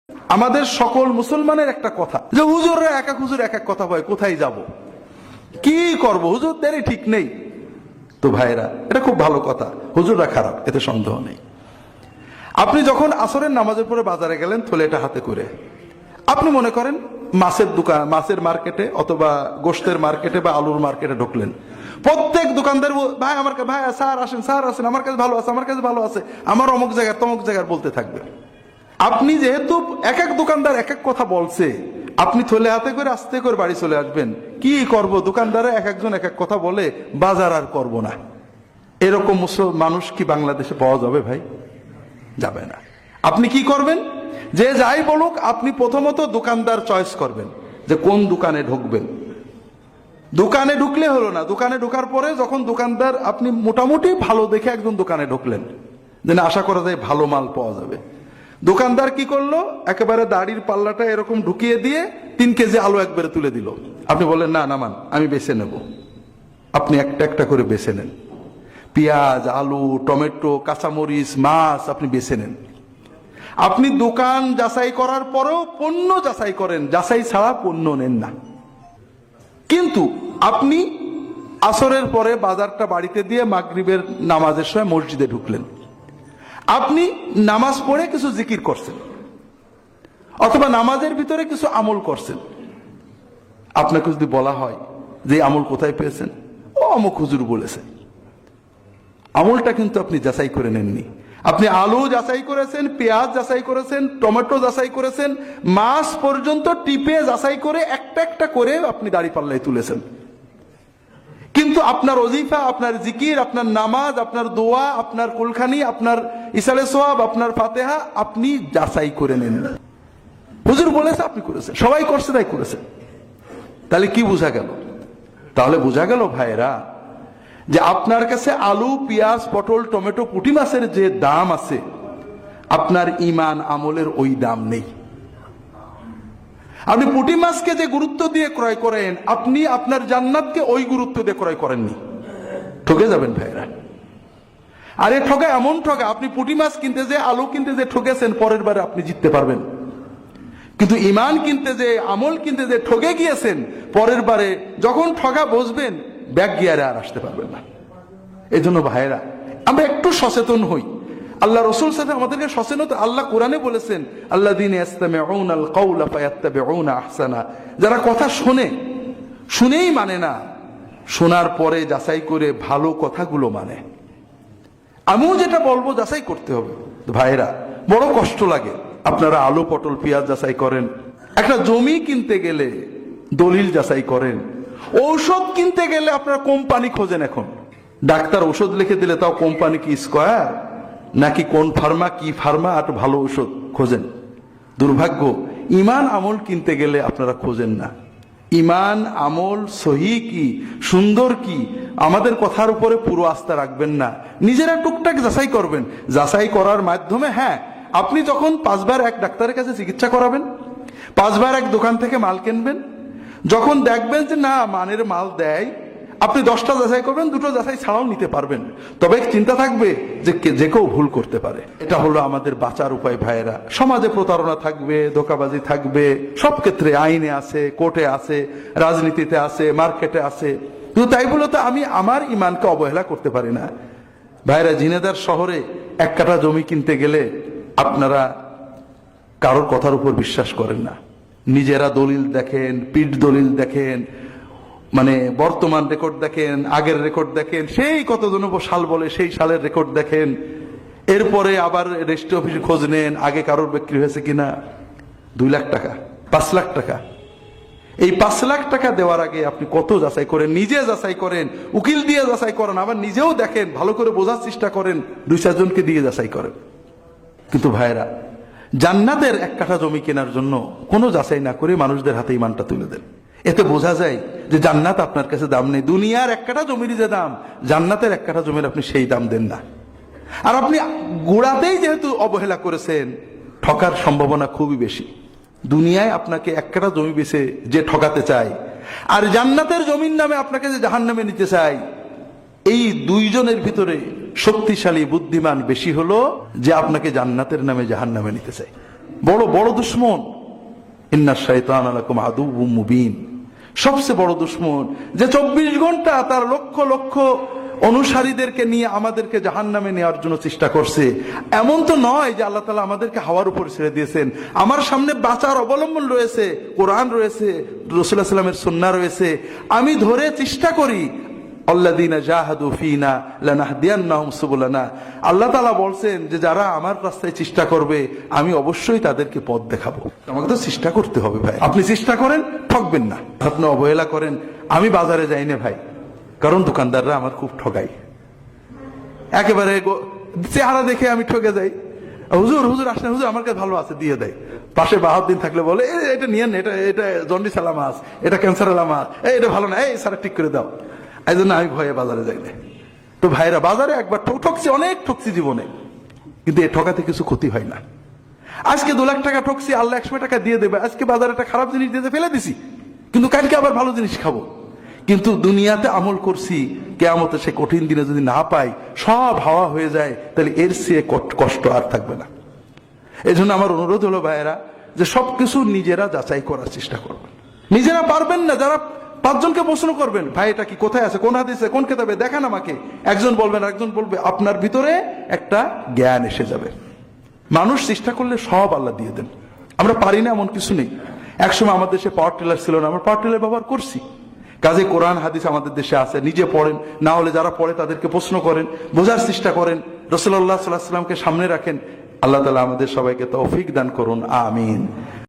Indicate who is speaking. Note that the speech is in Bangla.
Speaker 1: আমাদের সকল মুসলমানের একটা কথা যে হুজুররা এক এক হুজুর এক এক কথা বলে, কোথায় যাব, কি করব, হুজুরদেরই ঠিক নেই। তো ভাইরা, এটা খুব ভালো কথা, হুজুররা খারাপ, এতে সন্দেহ নেই। আপনি যখন আসরের নামাজের পরে বাজারে গেলেন থলেটা হাতে করে, আপনি মনে করেন মাছের দোকান, মাছের মার্কেটে অথবা গোশতের মার্কেটে বা আলুর মার্কেটে ঢুকলেন, প্রত্যেক দোকানদার ভাই আমার ভাই স্যার আসেন, স্যার আসেন, আমার কাছে ভালো আছে, আমার কাছে ভালো আছে, আমার অমুক জায়গার তমুক জায়গার বলতে থাকবে। আপনি যেহেতু এক এক দোকানদার এক এক কথা বলছে, আপনি থলে হাতে করে আস্তে করে বাড়ি চলে আসবেন। কি করব, দোকানদারে এক একজন এক এক কথা বলে, বাজার আর করব না। এরকম মানুষ কি বাংলাদেশে পাওয়া যাবে ভাই? যাবে না। আপনি কি করবেন, যে যাই বলুক আপনি প্রথমত দোকানদার চয়েস করবেন যে কোন দোকানে ঢুকবেন। দোকানে ঢুকলে হলো না, দোকানে ঢোকার পরে যখন দোকানদার, আপনি মোটামুটি ভালো দেখে একজন দোকানে ঢুকলেন, যে না আশা করা যায় ভালো মাল পাওয়া যাবে। দোকানদার কি করলো, একেবারে দাড়ির পাল্লাটা এরকম ঢুকিয়ে দিয়ে 3 কেজি আলু একবারে তুলে দিল। আপনি বললেন না নামান, আমি বেছে নেব। আপনি একটা একটা করে বেছে নেন, পেঁয়াজ, আলু, টমেটো, কাঁচামরিচ, মাছ আপনি বেছে নেন। আপনি দোকান যাচাই করার পরেও পণ্য যাচাই করেন, যাচাই ছাড়া পণ্য নেন না। কিন্তু আপনি আসরের পরে বাজারটা বাড়িতে দিয়ে মাগরিবের নামাজের সময় মসজিদে ঢুকলেন, আপনি নামাজ পড়ে কিছু জিকির করছেন অথবা নামাজের ভিতরে কিছু আমল করছেন। আপনাকে যদি বলা হয় যে আমল কোথায় পেয়েছেন, ও অমুক হুজুর বলেছে, আমলটা কিন্তু আপনি যাচাই করে নেননি। আপনি আলু যাচাই করেছেন, পেঁয়াজ যাচাই করেছেন, টমেটো যাচাই করেছেন, মাছ পর্যন্ত টিপে যাচাই করে একটা একটা করে আপনি দাড়ি পাল্লায় তুলেছেন। কিন্তু আপনার ওজিফা, আপনার জিকির, আপনার নামাজ, আপনার দোয়া, আপনার কুলখানি, আপনার ইসালে সোয়াব, আপনার ফাতেহা আপনি যাচাই করে নেন। হুজুর বলেছে আপনি করেছেন, সবাই করছে তাই করেছেন। তাহলে কি বোঝা গেল? তাহলে বোঝা গেল ভাইরা, যে আপনার কাছে আলু, পেঁয়াজ, পটল, টমেটো, পুঁটি মাছের যে দাম আছে, আপনার ঈমান আমলের ওই দাম নেই। আপনি পুঁটি মাছকে যে গুরুত্ব দিয়ে ক্রয় করেন, আপনি আপনার জান্নাতকে ওই গুরুত্ব দিয়ে ক্রয় করেননি। ঠকে যাবেন ভাইরা। আরে ঠকা এমন ঠকা, আপনি পুঁটি মাছ কিনতে যে, আলু কিনতে যে ঠকেছেন, পরের বারে আপনি জিততে পারবেন। কিন্তু ঈমান কিনতে যে, আমল কিনতে যে ঠকে গিয়েছেন, পরের বারে যখন ঠকা বসবেন, ব্যাক গিয়ারে আর আসতে পারবেন না। এই জন্য ভাইরা, আমরা একটু সচেতন হই। আল্লাহ রসুল সাথে আমাদেরকে সচেতন, আল্লাহ কোরআনে বলেছেন আল্লাযীনা ইয়াসতামিউনাল কাওলা ফায়াত্তাবিউনা আহসানা, যারা কথা শোনে, শুনেই মানে না, শোনার পরে যাচাই করে ভালো কথাগুলো মানে। আমিও যেটা বলবো যাচাই করতে হবে। ভাইরা, বড় কষ্ট লাগে। আপনারা আলু, পটল, পেঁয়াজ যাচাই করেন, একটা জমি কিনতে গেলে দলিল যাচাই করেন, ঔষধ কিনতে গেলে আপনারা কোম্পানি খোঁজেন। এখন ডাক্তার ওষুধ লিখে দিলে তাও কোম্পানি কি স্কয়ার নাকি কোন ফার্মা, কি ফার্মা, আর ভালো ওষুধ খোঁজেন। দুর্ভাগ্য, ঈমান আমল কিনতে গেলে আপনারা খোঁজেন না। ঈমান আমল সহি কি, সুন্দর কি, আমাদের কথার উপরে পুরো আস্থা রাখবেন না। নিজেরা টুকটাক যাচাই করবেন। যাচাই করার মাধ্যমে, হ্যাঁ, আপনি যখন 5 বার এক ডাক্তারের কাছে চিকিৎসা করাবেন, 5 বার এক দোকান থেকে মাল কিনবেন, যখন দেখবেন যে না মানের মাল দেয়, আপনি 10টা যাচাই করবেন, 2টো যাচাই ছাড়াও নিতে পারবেন। তবে চিন্তা থাকবে যে যে কেউ ভুল করতে পারে। এটা হলো আমাদের বাঁচার উপায় ভাইয়েরা। সমাজে প্রতারণা থাকবে, ধোঁকাবাজি থাকবে, সব ক্ষেত্রে আইনে আছে, কোর্টে আছে, রাজনীতিতে আছে, মার্কেটে আছে। কিন্তু তাই বলে তো আমি আমার ঈমানকে অবহেলা করতে পারি না। ভাইয়েরা, ঝিনাইদহ শহরে 1 কাঠা জমি কিনতে গেলে আপনারা কারোর কথার উপর বিশ্বাস করেন না। নিজেরা দলিল দেখেন, পিঠ দলিল দেখেন, মানে বর্তমান রেকর্ড দেখেন, আগের রেকর্ড দেখেন, সেই কতজন সাল বলে সেই সালের রেকর্ড দেখেন। এরপরে আবার রেজিস্ট্রি অফিসে খোঁজ নেন আগে কারোর বিক্রি হয়েছে কিনা। 2 লাখ টাকা, 5 লাখ টাকা, এই 5 লাখ টাকা দেওয়ার আগে আপনি কত যাচাই করেন, নিজে যাচাই করেন, উকিল দিয়ে যাচাই করেন, আবার নিজেও দেখেন, ভালো করে বোঝার চেষ্টা করেন, 2-4 জনকে দিয়ে যাচাই করেন। কিন্তু ভাইরা, জান্নাতের 1 কাঠা জমি কেনার জন্য কোনো যাচাই না করে মানুষদের হাতে ঈমানটা তুলে দেন। এতে বোঝা যায় যে জান্নাত আপনার কাছে দাম নেই। দুনিয়ার 1 কাঠা জমির যে দাম, জান্নাতের 1 কাঠা জমির আপনি সেই দাম দেন না। আর আপনি গোড়াতেই যেহেতু অবহেলা করেছেন, ঠকার সম্ভাবনা খুবই বেশি। দুনিয়ায় আপনাকে 1 কাঠা জমি বেচে যে ঠকাতে চায়, আর জান্নাতের জমির নামে আপনাকে যে জাহান্নামে নিতে চায়, এই 2 জনের ভিতরে শক্তিশালী বুদ্ধিমান বেশি হলো যে আপনাকে জান্নাতের নামে জাহান্নামে নিতে চায়। বড় বড় দুশ্মন। ইন্না শাইতানা লাকুম আদুউম মুবিন, সবচেয়ে বড় দুশ্মন, যে 24 ঘন্টা তার লক্ষ লক্ষ অনুসারীদেরকে নিয়ে আমাদেরকে জাহান্নামে নেওয়ার জন্য চেষ্টা করছে। এমন তো নয় যে আল্লাহ তাআলা আমাদেরকে হাওয়ার উপর ছেড়ে দিয়েছেন। আমার সামনে বাঁচার অবলম্বন রয়েছে, কোরআন রয়েছে, রাসূলুল্লাহ সাল্লাল্লাহু আলাইহি ওয়াসাল্লামের সুন্নাহ রয়েছে। আমি ধরে চেষ্টা করি, আল্লাযীনা জাহাদু ফীনা লানাহদিয়ান্নাহুম সুবুলানা। আল্লাহ তাআলা বলছেন যে যারা আমার রাস্তায় চেষ্টা করবে আমি অবশ্যই তাদেরকে পথ দেখাবো। আমাকে তো চেষ্টা করতে হবে ভাই। আপনি চেষ্টা করেন, ঠকবেন না। আপনি অবহেলা করেন। আমি বাজারে যাই না ভাই, কারণ দোকানদাররা আমার খুব ঠগায়। একেবারে চেহারা দেখে আমি ঠকে যাই। হুজুর হুজুর আসেন, হুজুর আমার কাছে ভালো আছে, দিয়ে দেয়। পাশে 72 দিন থাকলে বলে এটা নিয়েন, এটা এটা জন্ডিস আলা মাছ, এটা ক্যান্সার আলা মাছ, এটা ভালো না, এই স্যার ঠিক করে দাও। এই জন্য আমি ভয়ে বাজারে যাই না। তো ভাইরা, বাজারে একবার ঠকছি, অনেক ঠকছি জীবনে, কিন্তু এ ঠকাতে কিছু ক্ষতি হয় না। আজকে 2 লাখ টাকা ঠকছি, আল্লাহ 100 টাকা দিয়ে দেবে। আজকে বাজারে একটা খারাপ জিনিস দিয়ে ফেলে দিছি, কিন্তু কালকে আবার ভালো জিনিস খাবো। কিন্তু দুনিয়াতে আমল করছি, কিয়ামতে সে কঠিন দিনে যদি না পাই, সব হাওয়া হয়ে যায়, তাহলে এর চেয়ে কষ্ট আর থাকবে না। এই জন্য আমার অনুরোধ হলো ভাইয়েরা, যে সবকিছু নিজেরা যাচাই করার চেষ্টা করবেন। নিজেরা পারবেন না, যারা 5 জনকে প্রশ্ন করবেন, ভাই এটা কি কোথায় আছে, কোন হাদিসে, কোন কিতাবে, দেখান আমাকে। একজন বলবেন, একজন বলবে, আপনার ভিতরে একটা জ্ঞান এসে যাবে। মানুষ চেষ্টা করলে সব আল্লাহ দিয়ে দেন। আমরা পারি না এমন কিছু নেই। একসময় আমাদের দেশে পাওয়ার টিলার ছিল না, আমরা পাওয়ার টিলার ব্যবহার করছি। কাজে কোরআন হাদিস আমাদের দেশে আছে, নিজে পড়েন, না হলে যারা পড়ে তাদেরকে প্রশ্ন করেন, বোঝার চেষ্টা করেন, রাসূলুল্লাহ সাল্লাল্লাহু আলাইহি ওয়াসাল্লামকে সামনে রাখেন। আল্লাহ তাআলা আমাদের সবাইকে তৌফিক দান করুন, আমিন।